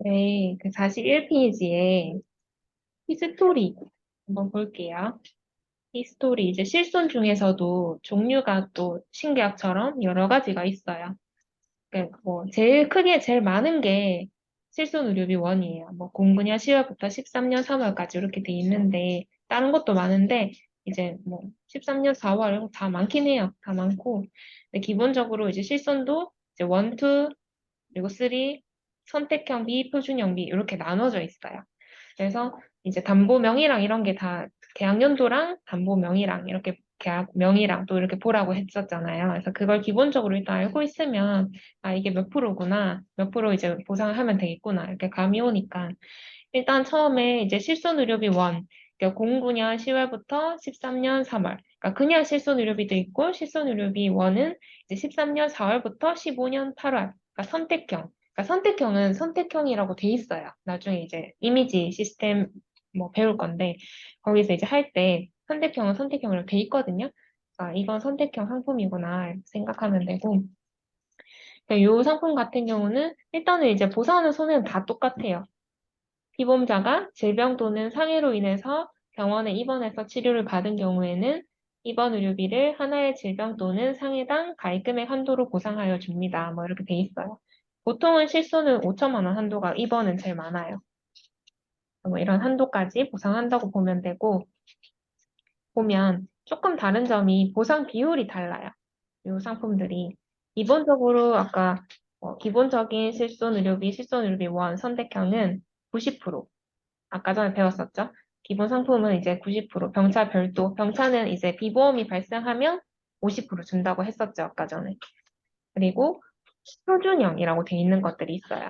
네, 그 41페이지에 히스토리 한번 볼게요. 히스토리 이제 실손 중에서도 종류가 또 신계약처럼 여러 가지가 있어요. 뭐 제일 크게 제일 많은 게 실손 의료비 원이에요. 뭐 공분야 10월부터 13년 3월까지 이렇게 돼 있는데 다른 것도 많은데 이제 뭐 13년 4월 이런 거다 많긴 해요. 다 많고 근데 기본적으로 이제 실손도 이제 1, 2 그리고 3 선택형 B, 표준형 B 이렇게 나눠져 있어요. 그래서 이제 담보 명의랑 이런 게 다 계약 연도랑 담보 명의랑 이렇게 계약 명의랑 또 이렇게 보라고 했었잖아요. 그래서 그걸 기본적으로 일단 알고 있으면 아 이게 몇 프로구나, 몇 프로 이제 보상을 하면 되겠구나 이렇게 감이 오니까 일단 처음에 이제 실손의료비 원 그러니까 09년 10월부터 13년 3월 그러니까 그냥 실손의료비도 있고 실손의료비 원은 이제 13년 4월부터 15년 8월 그러니까 선택형 그러니까 선택형은 선택형이라고 돼 있어요. 나중에 이제 이미지 시스템 뭐 배울 건데 거기서 이제 할 때 선택형은 선택형으로 돼 있거든요. 아, 이건 선택형 상품이구나 이렇게 생각하면 되고 이 상품 같은 경우는 일단은 이제 보상하는 손해는 다 똑같아요. 피보험자가 질병 또는 상해로 인해서 병원에 입원해서 치료를 받은 경우에는 입원 의료비를 하나의 질병 또는 상해당 가입금액 한도로 보상하여 줍니다. 뭐 이렇게 돼 있어요. 보통은 실손은 5천만 원 한도가 입원은 제일 많아요. 뭐 이런 한도까지 보상한다고 보면 되고 보면 조금 다른 점이 보상 비율이 달라요. 이 상품들이 기본적으로 아까 기본적인 실손의료비 원 선택형은 90% 아까 전에 배웠었죠. 기본 상품은 이제 90% 병차 별도 병차는 이제 비보험이 발생하면 50% 준다고 했었죠. 아까 전에. 그리고 표준형이라고 돼 있는 것들이 있어요.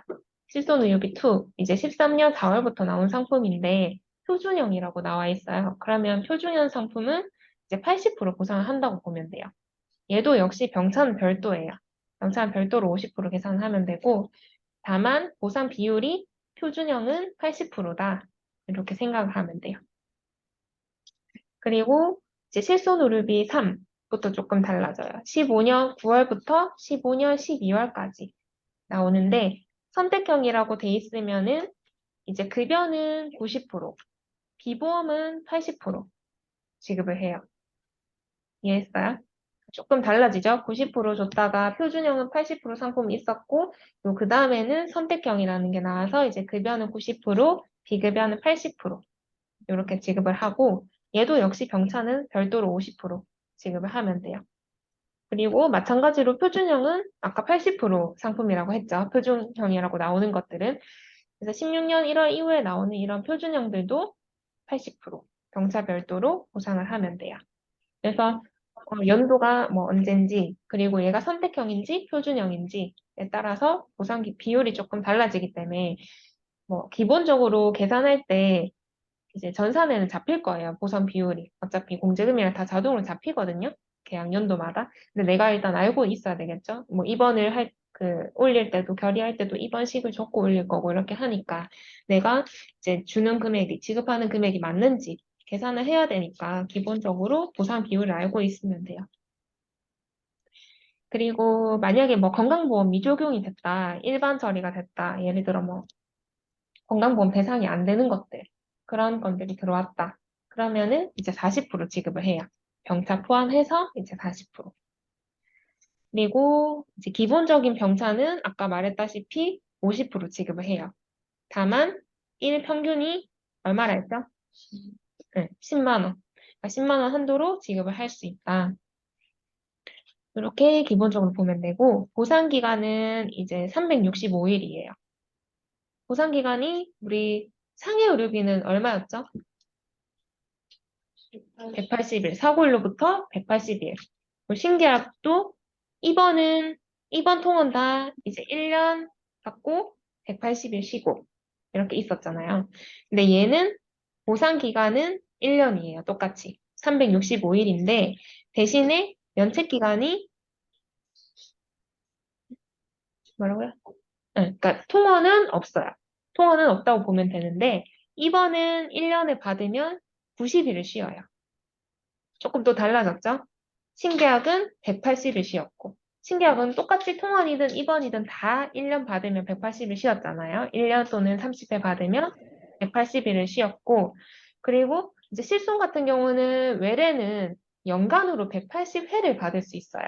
실손의료비 2, 이제 13년 4월부터 나온 상품인데 표준형이라고 나와 있어요. 그러면 표준형 상품은 이제 80% 보상을 한다고 보면 돼요. 얘도 역시 병차는 별도예요. 병차는 별도로 50% 계산하면 되고 다만 보상 비율이 표준형은 80%다. 이렇게 생각을 하면 돼요. 그리고 이제 실손의료비 3부터 조금 달라져요. 15년 9월부터 15년 12월까지 나오는데 선택형이라고 돼 있으면은 이제 급여는 90%, 비보험은 80% 지급을 해요. 이해했어요? 조금 달라지죠? 90% 줬다가 표준형은 80% 상품이 있었고, 그 다음에는 선택형이라는 게 나와서 이제 급여는 90%, 비급여는 80% 이렇게 지급을 하고, 얘도 역시 병차는 별도로 50% 지급을 하면 돼요. 그리고 마찬가지로 표준형은 아까 80% 상품이라고 했죠. 표준형이라고 나오는 것들은. 그래서 16년 1월 이후에 나오는 이런 표준형들도 80% 병차 별도로 보상을 하면 돼요. 그래서 연도가 뭐 언젠지 그리고 얘가 선택형인지 표준형인지에 따라서 보상 비율이 조금 달라지기 때문에 뭐 기본적으로 계산할 때 이제 전산에는 잡힐 거예요. 보상 비율이. 어차피 공제금이랑 다 자동으로 잡히거든요. 계약 연도마다. 근데 내가 일단 알고 있어야 되겠죠. 뭐 입원을 올릴 때도 결의할 때도 입원식을 적고 올릴 거고 이렇게 하니까 내가 이제 주는 금액이 지급하는 금액이 맞는지 계산을 해야 되니까 기본적으로 보상 비율을 알고 있으면 돼요. 그리고 만약에 뭐 건강보험 미적용이 됐다, 일반 처리가 됐다, 예를 들어 뭐 건강보험 대상이 안 되는 것들, 그런 것들이 들어왔다. 그러면은 이제 40% 지급을 해요. 병차 포함해서 이제 40%. 그리고 이제 기본적인 병차는 아까 말했다시피 50% 지급을 해요. 다만, 일 평균이 얼마라 했죠? 네, 10만 원. 그러니까 10만 원 한도로 지급을 할 수 있다. 이렇게 기본적으로 보면 되고, 보상 기간은 이제 365일이에요. 보상 기간이 우리 상해 의료비는 얼마였죠? 180일. 사고일로부터 180일. 신계약도 입원 통원 다 이제 1년 받고 180일 쉬고 이렇게 있었잖아요. 근데 얘는 보상 기간은 1년이에요. 똑같이. 365일인데 대신에 면책 기간이 뭐라고요? 네, 그러니까 통원은 없어요. 통원은 없다고 보면 되는데 입원은 1년에 받으면 90일을 쉬어요. 조금 또 달라졌죠? 신계약은 180일 쉬었고 신계약은 똑같이 통원이든 입원이든 다 1년 받으면 180일 쉬었잖아요. 1년 또는 30회 받으면 180일을 쉬었고, 그리고 이제 실손 같은 경우는 외래는 연간으로 180회를 받을 수 있어요.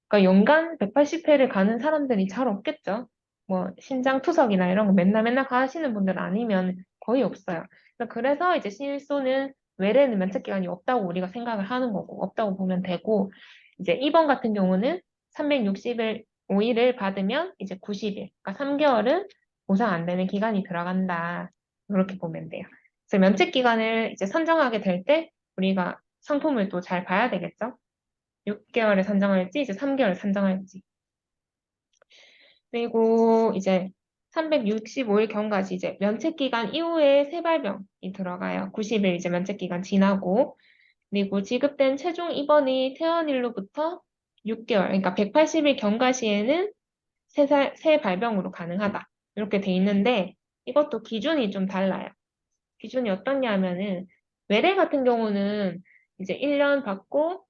그러니까 연간 180회를 가는 사람들이 잘 없겠죠. 뭐 신장 투석이나 이런 거 맨날 맨날 가시는 분들 아니면 거의 없어요. 그래서 이제 실손은 외래는 면책 기간이 없다고 우리가 생각을 하는 거고, 없다고 보면 되고, 이제 입원 같은 경우는 365일을 받으면 이제 90일, 그러니까 3개월은 보상 안 되는 기간이 들어간다. 이렇게 보면 돼요. 그래서 면책 기간을 이제 선정하게 될 때 우리가 상품을 또 잘 봐야 되겠죠? 6개월에 선정할지, 이제 3개월 선정할지. 그리고 이제 365일 경과시 이제 면책 기간 이후에 새발병이 들어가요. 90일 이제 면책 기간 지나고. 그리고 지급된 최종 입원이 퇴원일로부터 6개월, 그러니까 180일 경과 시에는 새 발병으로 가능하다. 이렇게 돼 있는데 이것도 기준이 좀 달라요. 기준이 어떠냐면은 외래 같은 경우는 이제 1년 받고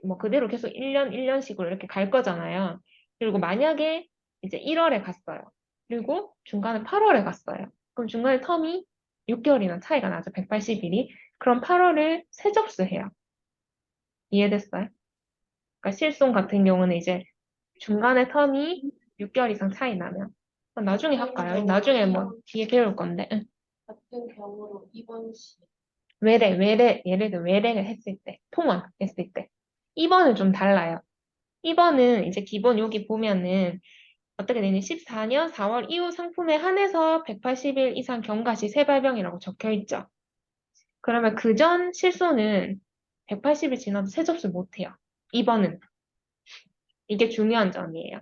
뭐 그대로 계속 1년, 1년씩으로 이렇게 갈 거잖아요. 그리고 만약에 이제 1월에 갔어요. 그리고 중간에 8월에 갔어요. 그럼 중간에 텀이 6개월이나 차이가 나죠. 180일이. 그럼 8월을 새 접수해요. 이해됐어요? 그러니까 실손 같은 경우는 이제 중간에 텀이 6개월 이상 차이 나면 나중에 할까요? 나중에 뭐 뒤에 배울 건데. 응. 같은 경우로 입원 시 예를 들어 외래를 했을 때, 통원했을 때. 2번은 좀 달라요. 2번은 이제 기본 여기 보면은 어떻게 되니 14년 4월 이후 상품에 한해서 180일 이상 경과 시 새발병이라고 적혀 있죠. 그러면 그 전 실손은 180일 지나도 새 접수 못 해요. 2번은. 이게 중요한 점이에요.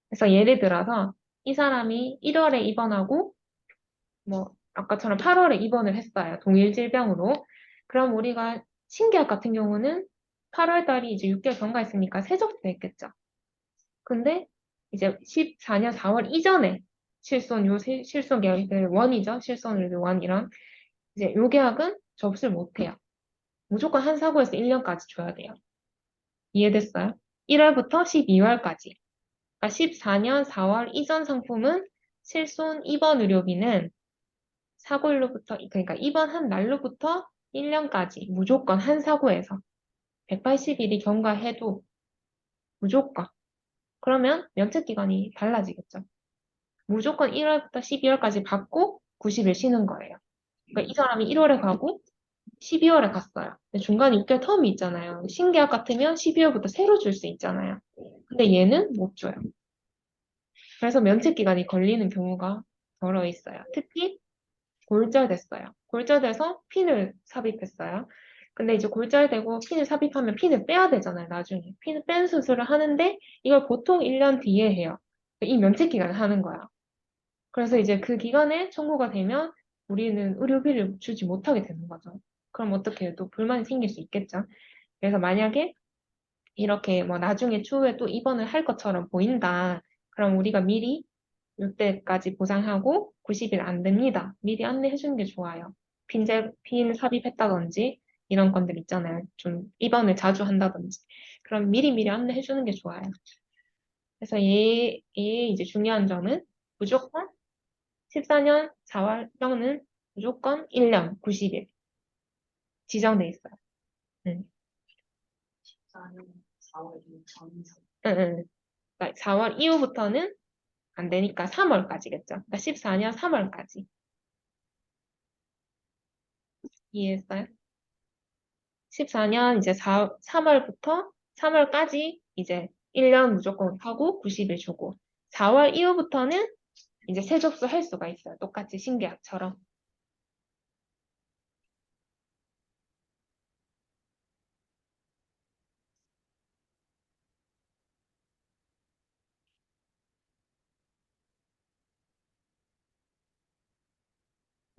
그래서 예를 들어서 이 사람이 1월에 입원하고 뭐 아까처럼 8월에 입원을 했어요. 동일 질병으로. 그럼 우리가 신계약 같은 경우는 8월 달이 이제 6개월 경과했으니까 새 접수했겠죠. 근데 이제 14년 4월 이전에 실손 계약들 원이죠. 실손 원 이런 이제 요 계약은 접수를 못 해요. 무조건 한 사고에서 1년까지 줘야 돼요. 이해됐어요? 1월부터 12월까지. 그러니까 14년 4월 이전 상품은 실손 입원 의료비는 사고일로부터, 그러니까 입원한 날로부터 1년까지 무조건 한 사고에서 180일이 경과해도 무조건. 그러면 면책기간이 달라지겠죠. 무조건 1월부터 12월까지 받고 90일 쉬는 거예요. 그러니까 이 사람이 1월에 가고 12월에 갔어요. 근데 중간에 6개월 텀이 있잖아요. 신계약 같으면 12월부터 새로 줄 수 있잖아요. 근데 얘는 못 줘요. 그래서 면책기간이 걸리는 경우가 더러 있어요. 특히 골절됐어요. 골절돼서 핀을 삽입했어요. 근데 이제 골절되고 핀을 삽입하면 핀을 빼야 되잖아요, 나중에. 핀을 뺀 수술을 하는데 이걸 보통 1년 뒤에 해요. 이 면책 기간을 하는 거야. 그래서 이제 그 기간에 청구가 되면 우리는 의료비를 주지 못하게 되는 거죠. 그럼 어떻게 해요? 또 불만이 생길 수 있겠죠. 그래서 만약에 이렇게 뭐 나중에 추후에 또 입원을 할 것처럼 보인다. 그럼 우리가 미리 이때까지 보상하고 90일 안 됩니다. 미리 안내해 주는 게 좋아요. 빈 삽입했다든지 이런 건들 있잖아요. 좀 입원을 자주 한다든지. 그럼 미리 안내해 주는 게 좋아요. 그래서 얘의 이제 중요한 점은 무조건 14년 4월 병은 무조건 1년 90일 지정돼 있어요. 응, 14년 4월 전선 응, 응. 그러니까 4월 이후부터는 안 되니까 3월까지겠죠. 그러니까 14년 3월까지. 이해했어요? 14년 이제 3월부터 3월까지 이제 1년 무조건 하고 90일 주고 4월 이후부터는 이제 새 접수 할 수가 있어요. 똑같이 신계약처럼.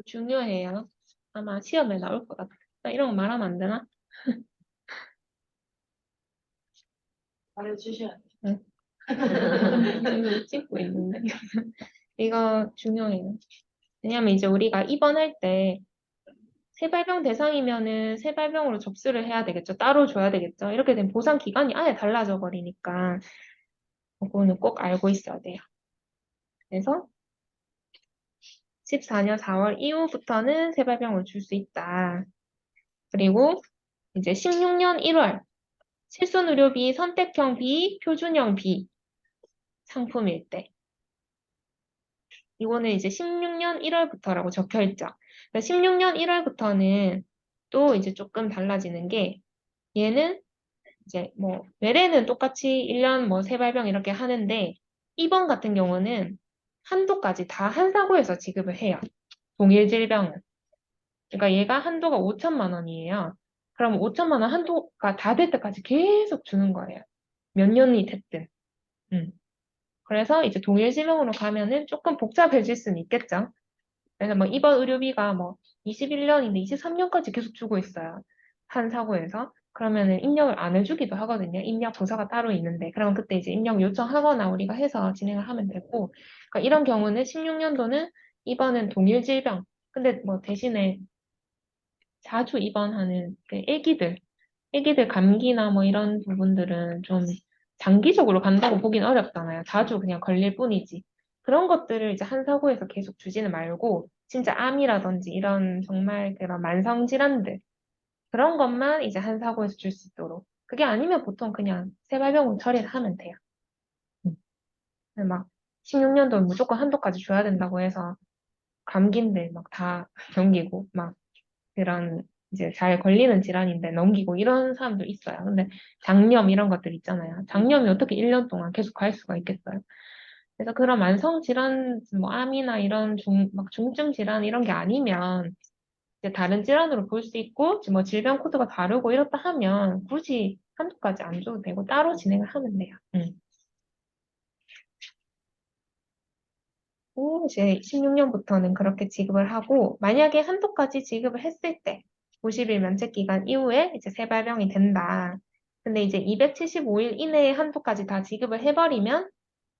중요해요. 아마 시험에 나올 것 같아. 나 이런 거 말하면 안 되나? 말해주셔야 돼요. 응. 지금 찍고 있는데. 이거 중요해요. 왜냐면 이제 우리가 입원할 때 세발병 대상이면은 세발병으로 접수를 해야 되겠죠. 따로 줘야 되겠죠. 이렇게 되면 보상 기간이 아예 달라져 버리니까 그거는 꼭 알고 있어야 돼요. 그래서 14년 4월 이후부터는 세발병을 줄 수 있다. 그리고 이제 16년 1월 실손의료비 선택형 비, 표준형 비 상품일 때 이거는 이제 16년 1월부터라고 적혀 있죠. 16년 1월부터는 또 이제 조금 달라지는 게 얘는 이제 뭐 외래는 똑같이 1년 뭐 세발병 이렇게 하는데 입원 같은 경우는 한도까지 다 한사고에서 지급을 해요. 동일 질병은. 그러니까 얘가 한도가 5천만 원이에요. 그럼 5천만 원 한도가 다 될 때까지 계속 주는 거예요. 몇 년이 됐든. 음. 그래서 이제 동일 질병으로 가면은 조금 복잡해질 수는 있겠죠. 그래서 뭐 입원 의료비가 뭐 21년인데 23년까지 계속 주고 있어요. 한 사고에서. 그러면은 입력을 안 해주기도 하거든요. 입력 부서가 따로 있는데. 그러면 그때 이제 입력 요청하거나 우리가 해서 진행을 하면 되고. 그러니까 이런 경우는 16년도는 입원은 동일 질병. 근데 뭐 대신에 자주 입원하는 그 애기들 감기나 뭐 이런 부분들은 좀 장기적으로 간다고 보긴 어렵잖아요. 자주 그냥 걸릴 뿐이지. 그런 것들을 이제 한 사고에서 계속 주지는 말고, 진짜 암이라든지 이런 정말 그런 만성 질환들, 그런 것만 이제 한 사고에서 줄 수 있도록. 그게 아니면 보통 그냥 세발병원 처리를 하면 돼요. 음. 근데 막 16년도 무조건 한도까지 줘야 된다고 해서 감기인데 막 다 넘기고, 막 그런 이제 잘 걸리는 질환인데 넘기고 이런 사람도 있어요. 근데 장염 이런 것들 있잖아요. 장염이 어떻게 1년 동안 계속 갈 수가 있겠어요. 그래서 그런 만성 질환, 뭐 암이나 이런 막 중증 질환 이런 게 아니면 이제 다른 질환으로 볼 수 있고 뭐 질병 코드가 다르고 이렇다 하면 굳이 한두까지 안 줘도 되고 따로 진행을 하면 돼요. 오, 이제 16년부터는 그렇게 지급을 하고, 만약에 한도까지 지급을 했을 때, 90일 면책 기간 이후에 이제 재발병이 된다. 근데 이제 275일 이내에 한도까지 다 지급을 해버리면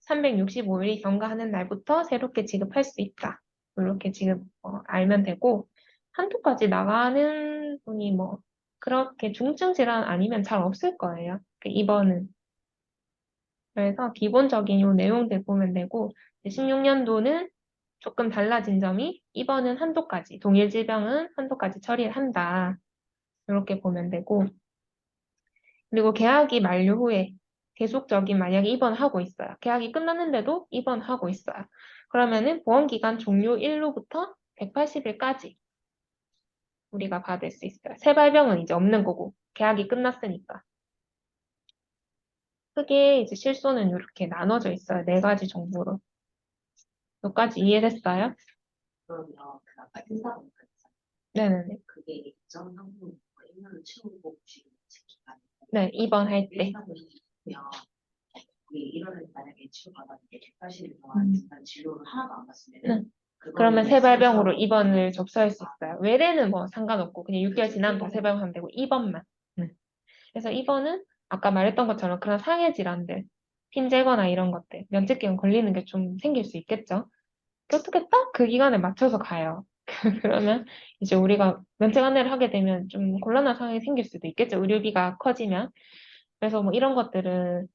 365일이 경과하는 날부터 새롭게 지급할 수 있다. 이렇게 지금 알면 되고, 한도까지 나가는 분이 뭐 그렇게 중증 질환 아니면 잘 없을 거예요. 이번은. 그래서 기본적인 요 내용들 보면 되고, 16년도는 조금 달라진 점이 입원은 한도까지, 동일 질병은 한도까지 처리를 한다. 이렇게 보면 되고, 그리고 계약이 만료 후에 계속적인 만약에 입원하고 있어요. 계약이 끝났는데도 입원하고 있어요. 그러면은 보험기간 종료 일로부터 180일까지 우리가 받을 수 있어요. 세발병은 이제 없는 거고, 계약이 끝났으니까. 크게 이제 실손은 이렇게 나눠져 있어요. 네 가지 정도로. 몇 가지 이해됐어요? 그러면 그 아까 인사가 네네네. 그게 일정 상품 1년을 채우고 지금 기간 네, 입원할 때. 인사를 하면 그게 1월에 만약에 치료받았는데 180일 동안 중간 진료를 하나도 안 받으면 네. 그러면 그거는 세발병으로 입원을 접수할 수 있어요. 외래는 뭐 상관없고 그냥 6개월 지나면 다 세발병 하면 되고 입원만. 그래서 입원은 아까 말했던 것처럼 그런 상해 질환들, 핀제거나 이런 것들, 면책기간 걸리는 게 좀 생길 수 있겠죠. 어떻게 딱 그 기간에 맞춰서 가요. 그러면 이제 우리가 면책 안내를 하게 되면 좀 곤란한 상황이 생길 수도 있겠죠. 의료비가 커지면. 그래서 뭐 이런 것들은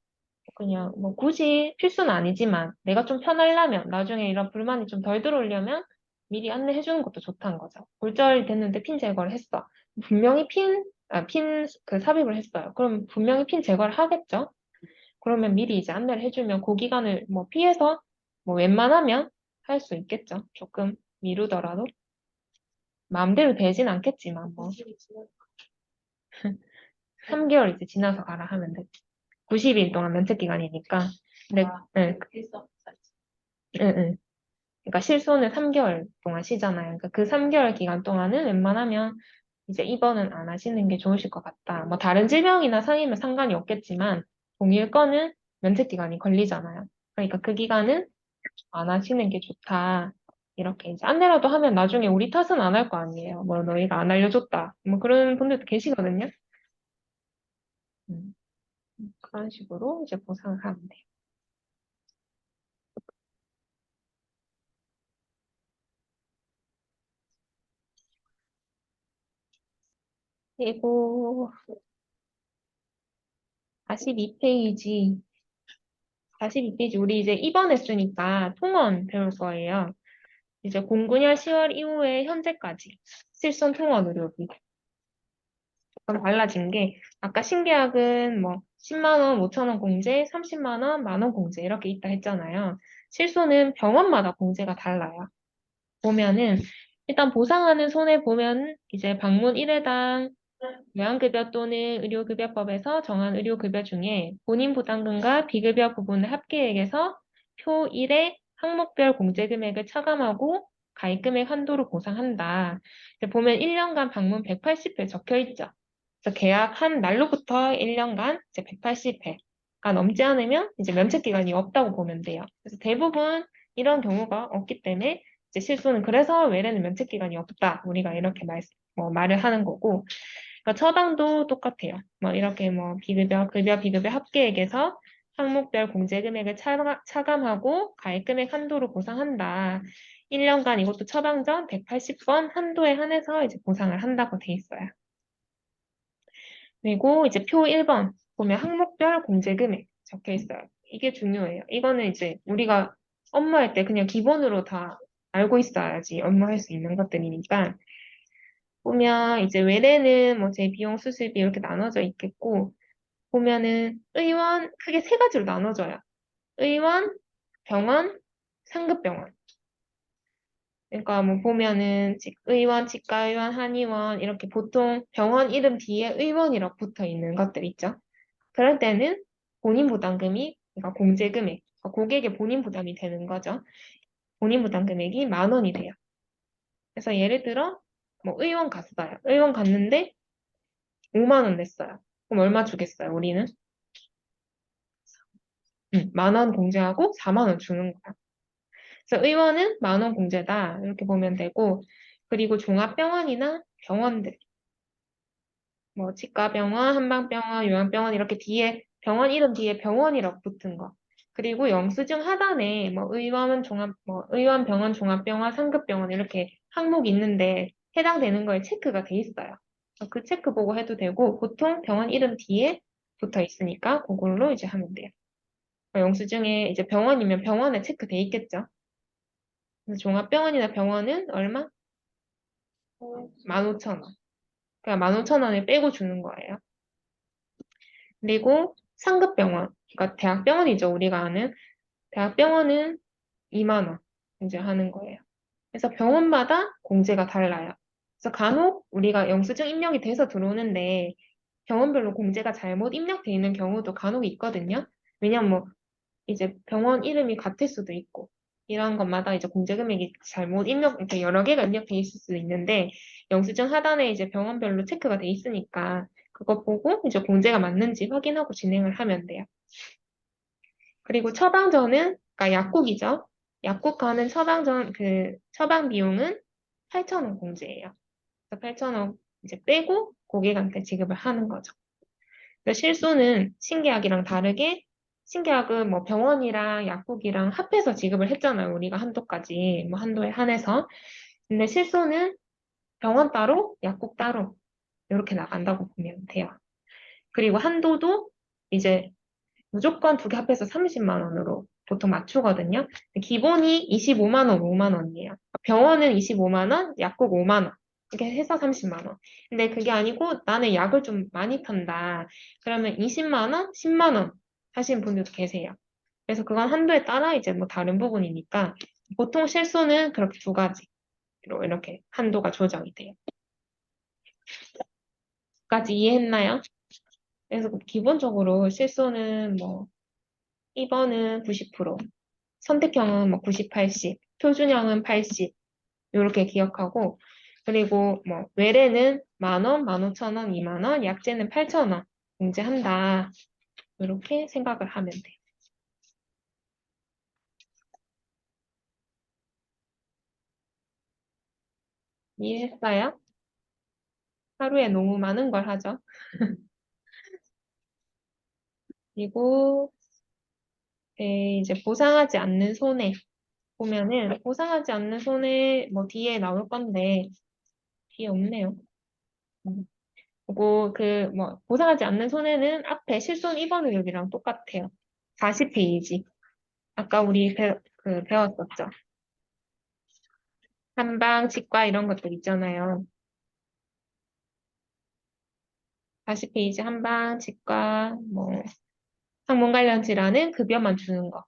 그냥 뭐 굳이 필수는 아니지만 내가 좀 편하려면 나중에 이런 불만이 좀 덜 들어오려면 미리 안내해 주는 것도 좋다는 거죠. 골절 됐는데 핀 제거를 했어. 분명히 그 삽입을 했어요. 그럼 분명히 핀 제거를 하겠죠? 그러면 미리 이제 안내를 해주면 그 기간을 뭐 피해서 뭐 웬만하면 할 수 있겠죠. 조금 미루더라도. 마음대로 되진 않겠지만 뭐 3개월 이제 지나서 가라 하면 돼. 90일 동안 면책 기간이니까. 근데 네, 응, 응. 그러니까 실손을 3개월 동안 쉬잖아요. 그러니까 그 3개월 기간 동안은 웬만하면 이제 입원은 안 하시는 게 좋으실 것 같다. 뭐 다른 질병이나 상이면 상관이 없겠지만 동일 건은 면책 기간이 걸리잖아요. 그러니까 그 기간은 안 하시는 게 좋다. 이렇게 이제 안내라도 하면 나중에 우리 탓은 안 할 거 아니에요. 뭐 너희가 안 알려줬다. 뭐 그런 분들도 계시거든요. 음, 그런 식으로 이제 보상을 하면 돼요. 그리고 42페이지, 42페이지 우리 이제 입원했으니까 통원 배울 거예요. 이제 09년 10월 이후에 현재까지 실손 통원 의료비. 조금 달라진 게 아까 신계약은 뭐 10만 원, 5천 원 공제, 30만 원, 만원 공제 이렇게 있다 했잖아요. 실손은 병원마다 공제가 달라요. 보면은 일단 보상하는 손해 보면 이제 방문 1회당 요양급여 또는 의료급여법에서 정한 의료급여 중에 본인 부담금과 비급여 부분을 합계액에서 표 1의 항목별 공제금액을 차감하고 가입금액 한도로 보상한다. 이제 보면 1년간 방문 180회 적혀 있죠. 그래서 계약한 날로부터 1년간 이제 180회가 넘지 않으면 이제 면책 기간이 없다고 보면 돼요. 그래서 대부분 이런 경우가 없기 때문에 이제 실수는 그래서 외래는 면책 기간이 없다. 우리가 이렇게 말을 하는 거고. 그러니까 처방도 똑같아요. 뭐 이렇게 뭐 비급여, 급여, 비급여 합계액에서 항목별 공제 금액을 차감하고 가입 금액 한도로 보상한다. 1년간 이것도 처방 전 180번 한도에 한해서 이제 보상을 한다고 돼 있어요. 그리고 이제 표 1번 보면 항목별 공제 금액 적혀 있어요. 이게 중요해요. 이거는 이제 우리가 업무할 때 그냥 기본으로 다 알고 있어야지 업무할 수 있는 것들이니까 보면 이제 외래는 뭐 재비용, 수술비 이렇게 나눠져 있겠고 보면은 의원 크게 세 가지로 나눠져요. 의원, 병원, 상급병원. 그러니까 뭐 보면은 의원, 치과의원, 한의원 이렇게 보통 병원 이름 뒤에 의원이라고 붙어 있는 것들 있죠. 그럴 때는 본인 부담금이 그러니까 공제 금액, 그러니까 고객의 본인 부담이 되는 거죠. 본인 부담 금액이 10,000원이 돼요. 그래서 예를 들어 뭐 의원 갔어요. 의원 갔는데 5만 원 냈어요. 그럼 얼마 주겠어요, 우리는? 10,000원 공제하고 4만 원 주는 거야. 그래서 의원은 10,000원 공제다. 이렇게 보면 되고, 그리고 종합병원이나 병원들, 뭐 치과병원, 한방병원, 요양병원 이렇게 뒤에 병원 이름 뒤에 병원이라고 붙은 거. 그리고 영수증 하단에 뭐 의원 종합, 뭐 의원 병원, 종합병원, 상급병원 이렇게 항목이 있는데 해당되는 거에 체크가 돼 있어요. 그 체크 보고 해도 되고, 보통 병원 이름 뒤에 붙어 있으니까 그걸로 이제 하면 돼요. 영수증에 이제 병원이면 병원에 체크돼 있겠죠. 그래서 종합병원이나 병원은 얼마? 15,000원. 그냥 15,000원을 빼고 주는 거예요. 그리고 상급병원, 그러니까 대학병원이죠, 우리가 아는. 대학병원은 2만 원 이제 하는 거예요. 그래서 병원마다 공제가 달라요. 그래서 간혹 우리가 영수증 입력이 돼서 들어오는데 병원별로 공제가 잘못 입력돼 있는 경우도 간혹 있거든요. 왜냐면 뭐 이제 병원 이름이 같을 수도 있고 이런 것마다 이제 공제 금액이 잘못 입력, 이렇게 여러 개가 입력돼 있을 수도 있는데 영수증 하단에 이제 병원별로 체크가 돼 있으니까 그거 보고 이제 공제가 맞는지 확인하고 진행을 하면 돼요. 그리고 처방전은 그러니까 약국이죠. 약국 가는 처방전 그 처방 비용은 8,000원 공제예요. 그래서 8,000원 이제 빼고 고객한테 지급을 하는 거죠. 그래서 실손은 신계약이랑 다르게 신계약은 뭐 병원이랑 약국이랑 합해서 지급을 했잖아요. 우리가 한도까지 뭐 한도에 한해서. 근데 실손은 병원 따로, 약국 따로 이렇게 나간다고 보면 돼요. 그리고 한도도 이제 무조건 두 개 합해서 30만 원으로 보통 맞추거든요. 기본이 25만 원, 5만 원이에요. 병원은 25만 원, 약국 5만 원. 이렇게 해서 30만 원. 근데 그게 아니고 나는 약을 좀 많이 판다. 그러면 20만 원, 10만 원 하시는 분들도 계세요. 그래서 그건 한도에 따라 이제 뭐 다른 부분이니까 보통 실손은 그렇게 두 가지로 이렇게 한도가 조정이 돼요. 까지 이해했나요? 그래서 기본적으로 실손은 뭐 1번은 90%, 선택형은 뭐 90, 80, 표준형은 80, 이렇게 기억하고, 그리고 뭐 외래는 10,000원, 15,000원, 2만 원, 약제는 8,000원 공제한다. 이렇게 생각을 하면 돼. 이해했어요? 하루에 너무 많은 걸 하죠. 그리고 이제 보상하지 않는 손해 보면은 보상하지 않는 손해 뭐 뒤에 나올 건데 뒤에 없네요. 음. 그리고 뭐 보상하지 않는 손해는 앞에 실손 입원 의혹이랑 똑같아요. 40페이지. 아까 우리 배웠었죠. 한방, 치과 이런 것들 있잖아요. 40페이지 한방, 치과, 뭐 항문 관련 질환은 급여만 주는 거.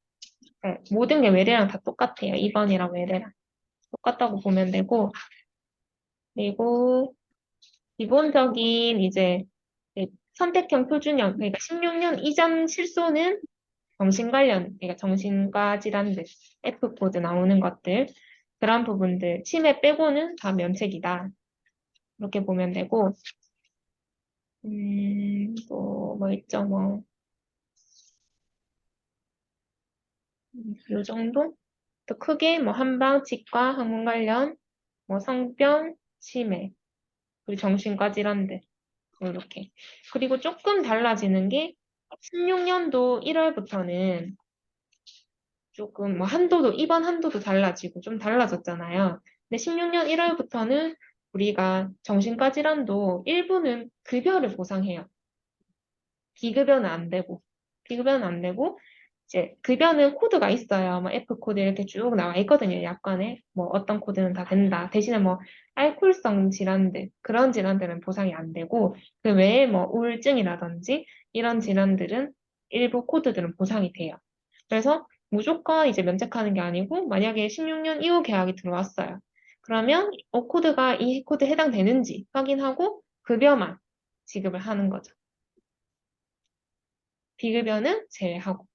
네, 모든 게 외래랑 다 똑같아요. 입원이랑 외래랑 똑같다고 보면 되고, 그리고 기본적인 이제 선택형 표준형, 그러니까 16년 이전 실손은 정신 관련, 그러니까 정신과 질환들, F코드 나오는 것들, 그런 부분들, 치매 빼고는 다 면책이다. 이렇게 보면 되고, 또 뭐 있죠, 뭐, 요 정도? 또 크게 뭐 한방, 치과, 항문 관련, 뭐 성병, 치매, 그리고 정신과 질환들, 뭐 이렇게. 그리고 조금 달라지는 게 16년도 1월부터는 조금 뭐 이번 한도도 달라지고 좀 달라졌잖아요. 근데 16년 1월부터는 우리가 정신과 질환도 일부는 급여를 보상해요. 비급여는 안 되고. 비급여는 안 되고, 이제 급여는 코드가 있어요. 뭐 F 코드 이렇게 쭉 나와 있거든요. 약관에. 뭐 어떤 코드는 다 된다. 대신에 뭐 알코올성 질환들, 그런 질환들은 보상이 안 되고, 그 외에 뭐 우울증이라든지 이런 질환들은 일부 코드들은 보상이 돼요. 그래서 무조건 이제 면책하는 게 아니고, 만약에 16년 이후 계약이 들어왔어요. 그러면 코드가 이 코드에 해당되는지 확인하고 급여만 지급을 하는 거죠. 비급여는 제외하고.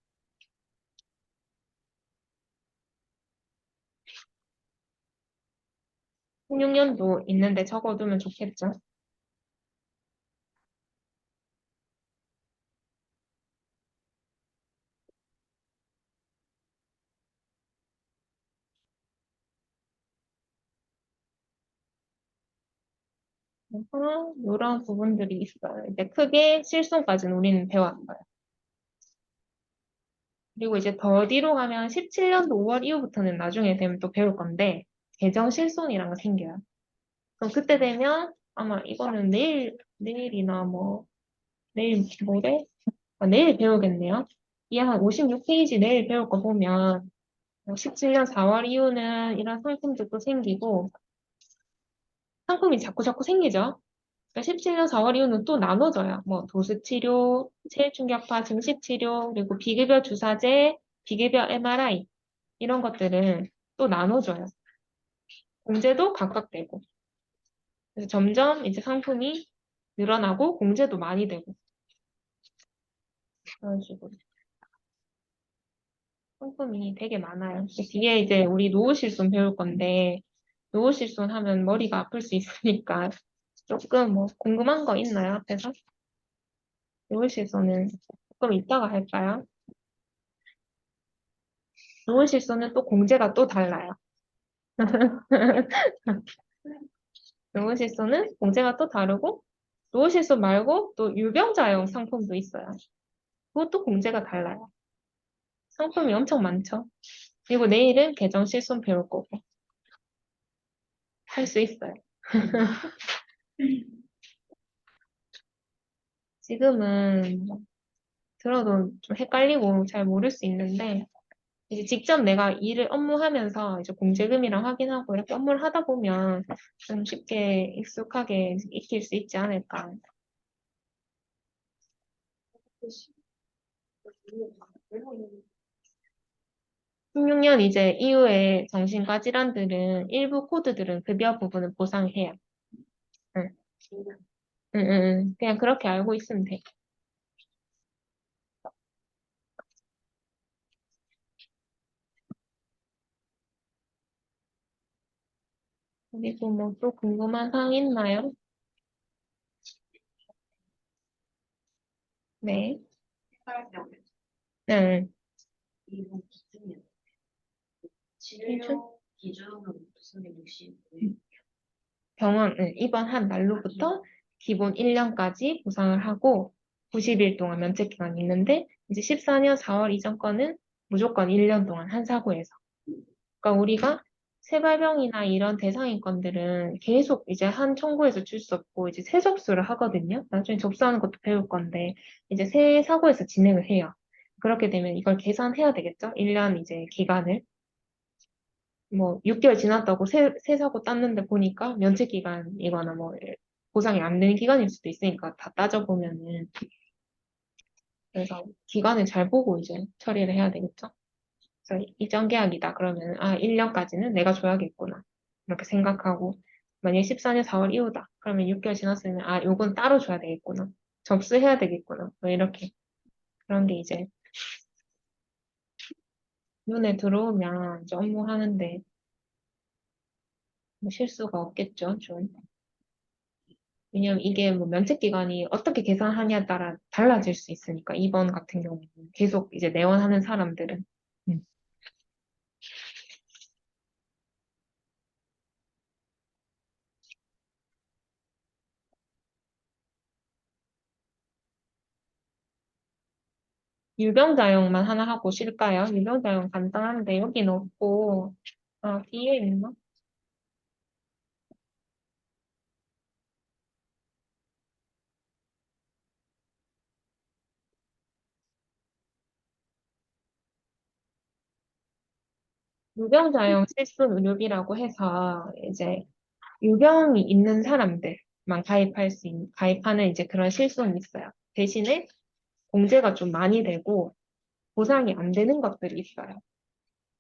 16년도 있는데 적어두면 좋겠죠. 그래서 이런 부분들이 있어요. 이제 크게 실손까지는 우리는 배웠어요. 그리고 이제 더 뒤로 가면 17년도 5월 이후부터는 나중에 되면 또 배울 건데, 계정 실손이라는 거 생겨요. 그럼 그때 되면 아마 이거는 내일이나 뭐, 내일 모레? 내일 배우겠네요. 이 한 56페이지 내일 배울 거 보면, 17년 4월 이후는 이런 상품들도 생기고, 상품이 자꾸 생기죠. 그러니까 17년 4월 이후는 또 나눠져요. 뭐 도수치료, 체외충격파, 증식치료, 그리고 비급여 주사제, 비급여 MRI 이런 것들은 또 나눠져요. 공제도 각각 되고. 그래서 점점 이제 상품이 늘어나고 공제도 많이 되고 그런 식으로 상품이 되게 많아요. 뒤에 이제 우리 노후실손 배울 건데 노후실손 하면 머리가 아플 수 있으니까 조금 뭐 궁금한 거 있나요? 앞에서? 노후실손은 조금 이따가 할까요? 노후실손은 또 공제가 또 달라요. 노후실손은 공제가 또 다르고, 노후실손 말고 또 유병자용 상품도 있어요. 그것도 공제가 달라요. 상품이 엄청 많죠. 그리고 내일은 계정실손 배울 거고, 할 수 있어요. 지금은 들어도 좀 헷갈리고 잘 모를 수 있는데, 이제 직접 내가 업무하면서 이제 공제금이랑 확인하고 이렇게 업무를 하다 보면 좀 쉽게 익숙하게 익힐 수 있지 않을까. 16년 이제 이후에 정신과 질환들은 일부 코드들은 급여 부분을 보상해요. 응, 응, 응, 응. 그냥 그렇게 알고 있으면 돼. 그리고 뭐 또 궁금한 사항 있나요? 네. 응. 이분 기준이 기준? 치료 기준은 무슨 60? 병원, 응. 입원한 날로부터 기본 1년까지 보상을 하고 90일 동안 면책 기간이 있는데 이제 14년 4월 이전 거는 무조건 1년 동안 한 사고에서. 그러니까 우리가 새발병이나 이런 대상인권들은 계속 이제 한 청구에서 줄 수 없고 이제 새 접수를 하거든요. 나중에 접수하는 것도 배울 건데 이제 새 사고에서 진행을 해요. 그렇게 되면 이걸 계산해야 되겠죠? 1년 이제 기간을. 뭐 6개월 지났다고 새 사고 땄는데 보니까 면책 기간이거나 뭐 보상이 안 되는 기간일 수도 있으니까 다 따져보면은 그래서 기간을 잘 보고 이제 처리를 해야 되겠죠? 그래서 이전 계약이다 그러면 아 1년까지는 내가 줘야겠구나 이렇게 생각하고 만약에 14년 4월 이후다 그러면 6개월 지났으면 아 요건 따로 줘야 되겠구나 접수해야 되겠구나 뭐 이렇게 그런 게 이제 눈에 들어오면 이제 업무하는데 뭐 실수가 없겠죠 좀 왜냐면 이게 뭐 면책 기간이 어떻게 계산하냐에 따라 달라질 수 있으니까 이번 같은 경우는 계속 이제 내원하는 사람들은 음. 유병자용만 하나 하고 쉴까요? 유병자용 간단한데 여긴 없고 아 뒤에 있나? 유병자용 실손 의료비라고 해서 이제 유병이 있는 사람들만 가입하는 이제 그런 실손이 있어요. 대신에 공제가 좀 많이 되고 보상이 안 되는 것들이 있어요.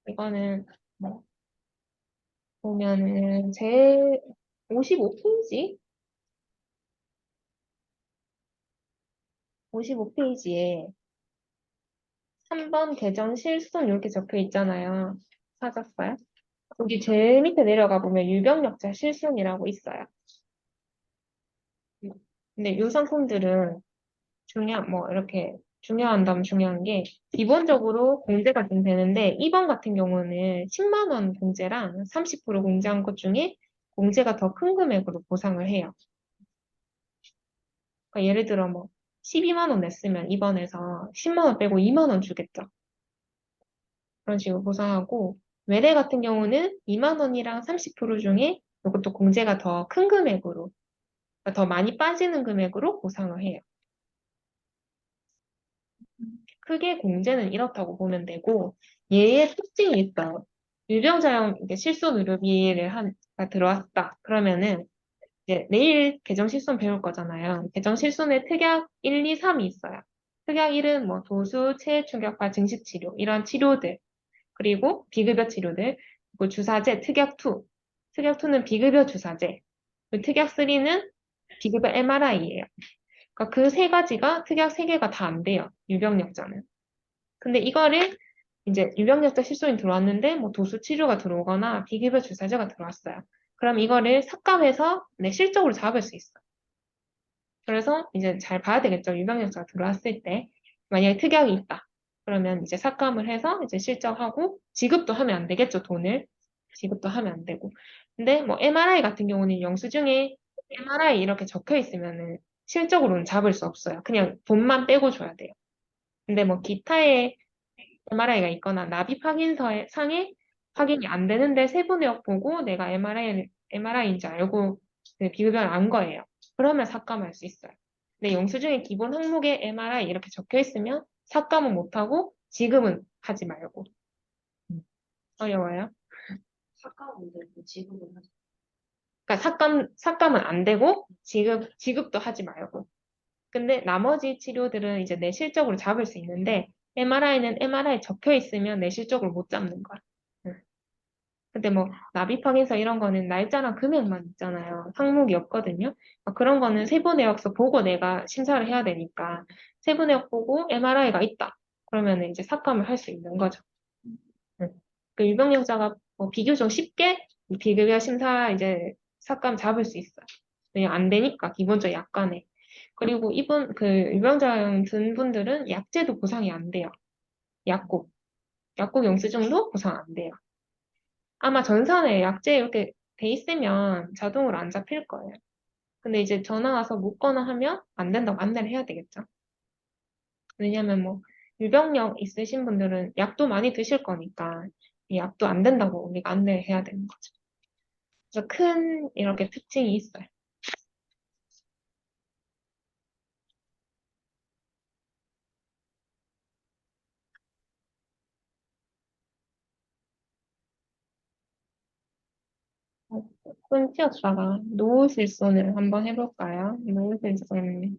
이거는 뭐 보면은 제 55페이지? 55페이지에 3번 개정 실손 이렇게 적혀 있잖아요. 찾았어요? 여기 제일 밑에 내려가 보면 유병력자 실손이라고 있어요. 근데 이 상품들은 뭐, 이렇게 중요한다면 중요한 게, 기본적으로 공제가 좀 되는데, 2번 같은 경우는 10만 원 공제랑 30% 공제한 것 중에 공제가 더 큰 금액으로 보상을 해요. 그러니까 예를 들어 뭐, 12만 원 냈으면 2번에서 10만 원 빼고 2만 원 주겠죠. 그런 식으로 보상하고, 외래 같은 경우는 2만 원이랑 30% 중에 이것도 공제가 더 큰 금액으로, 그러니까 더 많이 빠지는 금액으로 보상을 해요. 크게 공제는 이렇다고 보면 되고, 얘의 특징이 있어요. 유병자용 이게 실손 의료비를 가 들어왔다. 그러면은 이제 내일 개정 실손 배울 거잖아요. 개정 실손에 특약 1, 2, 3이 있어요. 특약 1은 뭐 도수, 체해 충격파, 증식 치료 이런 치료들 그리고 비급여 치료들 그리고 주사제 특약 2. 특약 2는 비급여 주사제. 그리고 특약 3는 비급여 MRI예요. 그러니까 그 세 가지가 특약 세 개가 다 안 돼요. 유병력자는. 근데 이거를 이제 유병력자 실손이 들어왔는데 뭐 도수 치료가 들어오거나 비급여 주사제가 들어왔어요. 그럼 이거를 삭감해서 내 실적으로 잡을 수 있어. 그래서 이제 잘 봐야 되겠죠. 유병력자가 들어왔을 때 만약에 특약이 있다. 그러면 이제 삭감을 해서 이제 실적하고 지급도 하면 안 되겠죠. 돈을 지급도 하면 안 되고. 근데 뭐 MRI 같은 경우는 영수증에 MRI 이렇게 적혀 있으면은 실적으로는 잡을 수 없어요. 그냥 돈만 빼고 줘야 돼요. 근데 뭐 기타의 MRI가 있거나 납입 확인서에 상에 확인이 안 되는데 세부내역 보고 내가 MRI인지 알고 그 비급여를 안 거예요. 그러면 삭감할 수 있어요. 근데 영수증에 기본 항목에 MRI 이렇게 적혀 있으면 삭감은 못하고 지급은 하지 말고. 어려워요? 삭감 문제고 지급을 하죠. 그러니까 삭감은 안 되고 지급도 하지 말고. 근데 나머지 치료들은 이제 내 실적으로 잡을 수 있는데 MRI는 MRI 적혀 있으면 내 실적으로 못 잡는 거야. 응. 근데 뭐 납입 확인서 이런 거는 날짜랑 금액만 있잖아요. 항목이 없거든요. 그런 거는 세부 내역서 보고 내가 심사를 해야 되니까 세부 내역 보고 MRI가 있다. 그러면 이제 삭감을 할 수 있는 거죠. 응. 그 유병력자가 뭐 비교적 쉽게 비급여 심사 이제 삭감 잡을 수 있어요. 그냥 안 되니까 기본적 약관에. 그리고 이분 그 유병자용 든 분들은 약제도 보상이 안 돼요. 약국. 약국 영수증도 보상 안 돼요. 아마 전산에 약제 이렇게 돼 있으면 자동으로 안 잡힐 거예요. 근데 이제 전화 와서 묻거나 하면 안 된다고 안내를 해야 되겠죠. 왜냐면 뭐 유병력 있으신 분들은 약도 많이 드실 거니까 이 약도 안 된다고 우리가 안내를 해야 되는 거죠. 그래서 큰 이렇게 특징이 있어요. 끊겼다가 노후실손을 한번 해볼까요? 노후실손.